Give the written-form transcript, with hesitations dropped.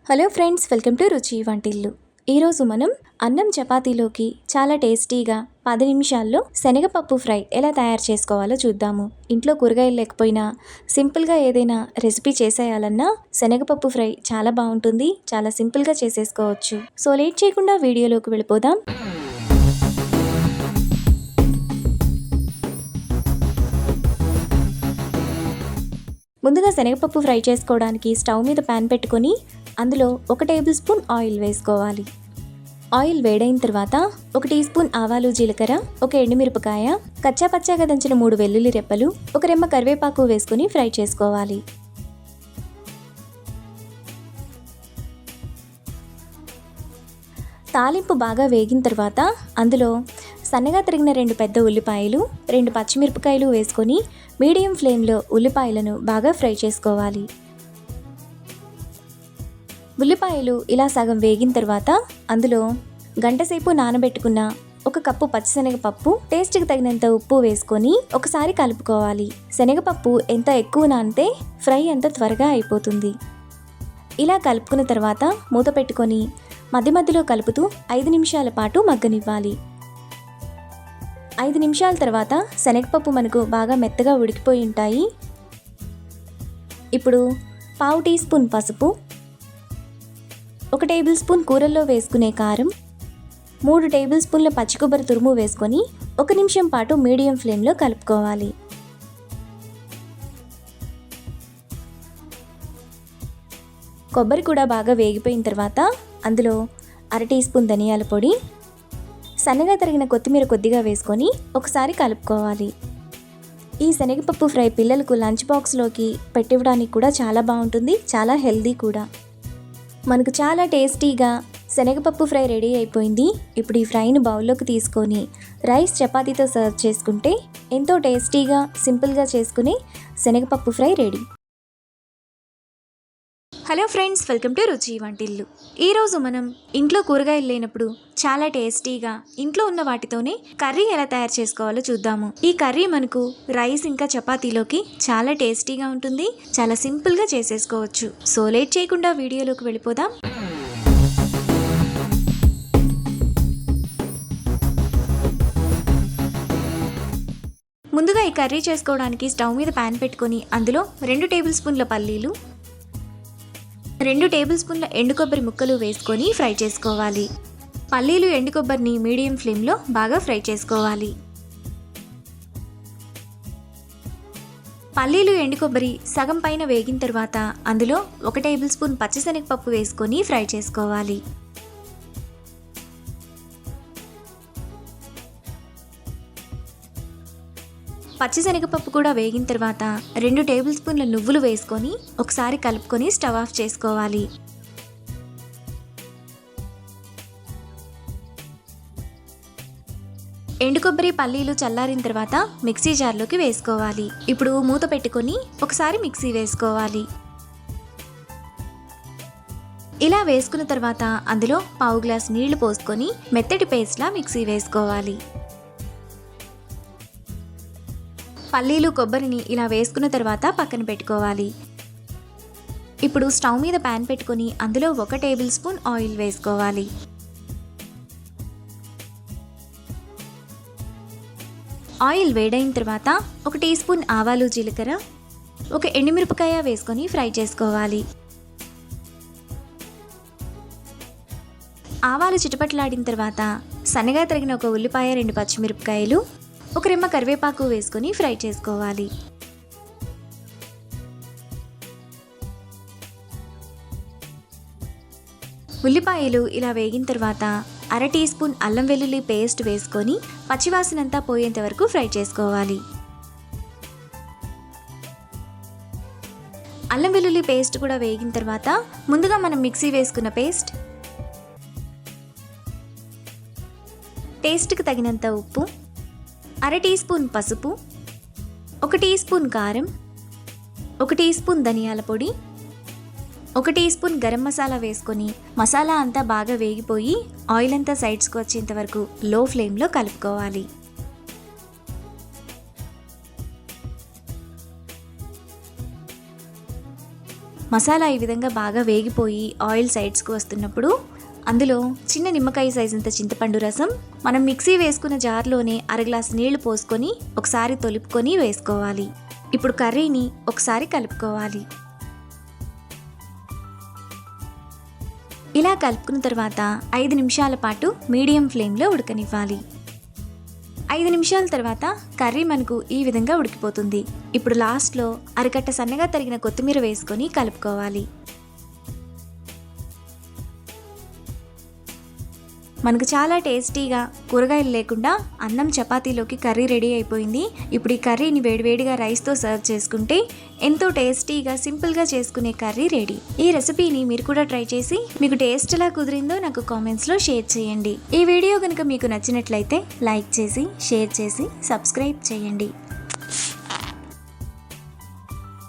Hello friends, welcome to రుచి వంటిల్లు. ఈరోజు మనం అన్నం చపాతీలోకి చాలా టేస్టీగా 10 నిమిషాల్లో శనగపప్పు ఫ్రై ఎలా తయారు చేసుకోవాలో చూద్దాము. ఇంట్లో కూరగాయలు లేకపోయినా సింపుల్గా ఏదైనా రెసిపీ చేసేయాలన్నా శనగపప్పు ఫ్రై చాలా బాగుంటుంది. చాలా సింపుల్గా చేసేసుకోవచ్చు. సో లేట్ చేయకుండా వీడియోలోకి వెళ్ళిపోదాం. ముందుగా శనగపప్పు ఫ్రై చేసుకోవడానికి స్టవ్ మీద ప్యాన్ పెట్టుకొని అందులో 1 టేబుల్ స్పూన్ ఆయిల్ వేసుకోవాలి. ఆయిల్ వేడైన తర్వాత 1 టీ స్పూన్ ఆవాలు, జీలకర్ర, 1 ఎండుమిరపకాయ, కచ్చా పచ్చాగా దంచిన 3 వెల్లుల్లి రెప్పలు, 1 రెమ్మ కరివేపాకు వేసుకొని ఫ్రై చేసుకోవాలి. తాలింపు బాగా వేగిన తర్వాత అందులో సన్నగా తరిగిన 2 పెద్ద ఉల్లిపాయలు, 2 పచ్చిమిరపకాయలు వేసుకొని మీడియం ఫ్లేమ్లో ఉల్లిపాయలను బాగా ఫ్రై చేసుకోవాలి. ఉల్లిపాయలు ఇలా సగం వేగిన తర్వాత అందులో గంటసేపు నానబెట్టుకున్న 1 కప్పు పచ్చిశనగపప్పు, టేస్ట్కి తగినంత ఉప్పు వేసుకొని ఒకసారి కలుపుకోవాలి. శనగపప్పు ఎంత ఎక్కువ నానితే ఫ్రై అంత త్వరగా అయిపోతుంది. ఇలా కలుపుకున్న తర్వాత మూత పెట్టుకొని మధ్య మధ్యలో కలుపుతూ 5 నిమిషాల పాటు మగ్గనివ్వాలి. 5 నిమిషాల తర్వాత శనగపప్పు మనకు బాగా మెత్తగా ఉడికిపోయి ఉంటాయి. ఇప్పుడు 1/2 టీ స్పూన్ పసుపు, 1 టేబుల్ స్పూన్ కూరల్లో వేసుకునే కారం, 3 టేబుల్ స్పూన్ల పచ్చి కొబ్బరి తురుము వేసుకొని 1 నిమిషం పాటు మీడియం ఫ్లేమ్లో కలుపుకోవాలి. కొబ్బరి కూడా బాగా వేగిపోయిన తర్వాత అందులో 1/2 టీ స్పూన్ ధనియాల పొడి, సన్నగా తరిగిన కొత్తిమీర కొద్దిగా వేసుకొని ఒకసారి కలుపుకోవాలి. ఈ శనగపప్పు ఫ్రై పిల్లలకు లంచ్ బాక్స్లోకి పెట్టివ్వడానికి కూడా చాలా బాగుంటుంది. చాలా హెల్దీ కూడా. మనకు చాలా టేస్టీగా శనగపప్పు ఫ్రై రెడీ అయిపోయింది. ఇప్పుడు ఈ ఫ్రైని బౌల్లోకి తీసుకొని రైస్, చపాతీతో సర్వ్ చేసుకుంటే ఎంతో టేస్టీగా సింపుల్గా చేసుకునే శనగపప్పు fry ready. Hello friends, welcome to రుచి వంటిల్లు. ఈరోజు మనం ఇంట్లో కూరగాయలు లేనప్పుడు చాలా టేస్టీగా ఇంట్లో ఉన్న వాటితోనే కర్రీ ఎలా తయారు చేసుకోవాలో చూద్దాము. ఈ కర్రీ మనకు రైస్ ఇంకా చపాతీలోకి చాలా టేస్టీగా ఉంటుంది. చాలా సింపుల్గా చేసేసుకోవచ్చు. సో లేట్ చేయకుండా వీడియోలోకి వెళ్ళిపోదాం. ముందుగా ఈ కర్రీ చేసుకోవడానికి స్టవ్ మీద ప్యాన్ పెట్టుకొని అందులో 2 టేబుల్ స్పూన్ల పల్లీలు, 2 టేబుల్ స్పూన్ల ఎండు కొబ్బరి ముక్కలు వేసుకొని ఫ్రై చేసుకోవాలి. పల్లీలు, ఎండు కొబ్బరిని మీడియం ఫ్లేమ్లో బాగా ఫ్రై చేసుకోవాలి. పల్లీలు, ఎండు కొబ్బరి సగం పైన వేగిన తర్వాత అందులో 1 టేబుల్ స్పూన్ పచ్చిశనగపప్పు వేసుకొని ఫ్రై చేసుకోవాలి. పచ్చిశనగపప్పు కూడా వేగిన తర్వాత 2 టేబుల్ స్పూన్ల నువ్వులు వేసుకొని ఒకసారి కలుపుకొని స్టవ్ ఆఫ్ చేసుకోవాలి. ఎండు కొబ్బరి, పల్లీలు చల్లారిన తర్వాత మిక్సీ జార్లోకి వేసుకోవాలి. ఇప్పుడు మూత పెట్టుకొని ఒకసారి మిక్సీ వేసుకోవాలి. ఇలా వేసుకున్న తర్వాత అందులో 1/2 గ్లాస్ నీళ్లు పోసుకొని మెత్తటి పేస్ట్లా మిక్సీ వేసుకోవాలి. పల్లీలు, కొబ్బరిని ఇలా వేసుకున్న తర్వాత పక్కన పెట్టుకోవాలి. ఇప్పుడు స్టవ్ మీద ప్యాన్ పెట్టుకొని అందులో 1 టేబుల్ స్పూన్ ఆయిల్ వేసుకోవాలి. ఆయిల్ వేడైన తర్వాత 1 టీ స్పూన్ ఆవాలు, జీలకర్ర, 1 ఎండుమిరపకాయ వేసుకొని ఫ్రై చేసుకోవాలి. ఆవాలు చిటపట్లాడిన తర్వాత సన్నగా తరిగిన 1 ఉల్లిపాయ, 2 పచ్చిమిరపకాయలు, 1 రెమ్మ కరివేపాకు వేసుకొని ఫ్రై చేసుకోవాలి. ఉల్లిపాయలు ఇలా వేగిన తర్వాత 1/2 టీ స్పూన్ అల్లం వెల్లుల్లి పేస్ట్ వేసుకొని పచ్చివాసనంతా పోయేంత వరకు ఫ్రై చేసుకోవాలి. అల్లం వెల్లుల్లి పేస్ట్ కూడా వేగిన తర్వాత ముందుగా మనం మిక్సీ వేసుకున్న పేస్ట్, టేస్ట్కి తగినంత ఉప్పు, 1/2 టీ స్పూన్ పసుపు, 1 టీ స్పూన్ కారం, 1 టీ స్పూన్ ధనియాల పొడి, 1 టీ స్పూన్ గరం మసాలా వేసుకొని మసాలా అంతా బాగా వేగిపోయి ఆయిల్ అంతా సైడ్స్కి వచ్చేంత వరకు లో ఫ్లేమ్లో కలుపుకోవాలి. మసాలా ఈ విధంగా బాగా వేగిపోయి ఆయిల్ సైడ్స్కి వస్తున్నప్పుడు అందులో చిన్న నిమ్మకాయ సైజంత చింతపండు రసం మనం మిక్సీ వేసుకున్న జార్లోనే అరగ్లాసు నీళ్లు పోసుకొని ఒకసారి తొలుపుకొని వేసుకోవాలి. ఇప్పుడు కర్రీని ఒకసారి కలుపుకోవాలి. ఇలా కలుపుకున్న తర్వాత 5 నిమిషాల పాటు మీడియం ఫ్లేమ్లో ఉడకనివ్వాలి. 5 నిమిషాల తర్వాత కర్రీ మనకు ఈ విధంగా ఉడికిపోతుంది. ఇప్పుడు లాస్ట్లో అరకట్ట సన్నగా తరిగిన కొత్తిమీర వేసుకొని కలుపుకోవాలి. మనకు చాలా టేస్టీగా కూరగాయలు లేకుండా అన్నం చపాతీలోకి కర్రీ రెడీ అయిపోయింది. ఇప్పుడు ఈ కర్రీని వేడివేడిగా రైస్తో సర్వ్ చేసుకుంటే ఎంతో టేస్టీగా సింపుల్గా చేసుకునే కర్రీ రెడీ. ఈ రెసిపీని మీరు కూడా ట్రై చేసి మీకు టేస్ట్ ఎలా కుదిరిందో నాకు కామెంట్స్లో షేర్ చేయండి. ఈ వీడియో కనుక మీకు నచ్చినట్లయితే లైక్ చేసి షేర్ చేసి సబ్స్క్రైబ్ చేయండి.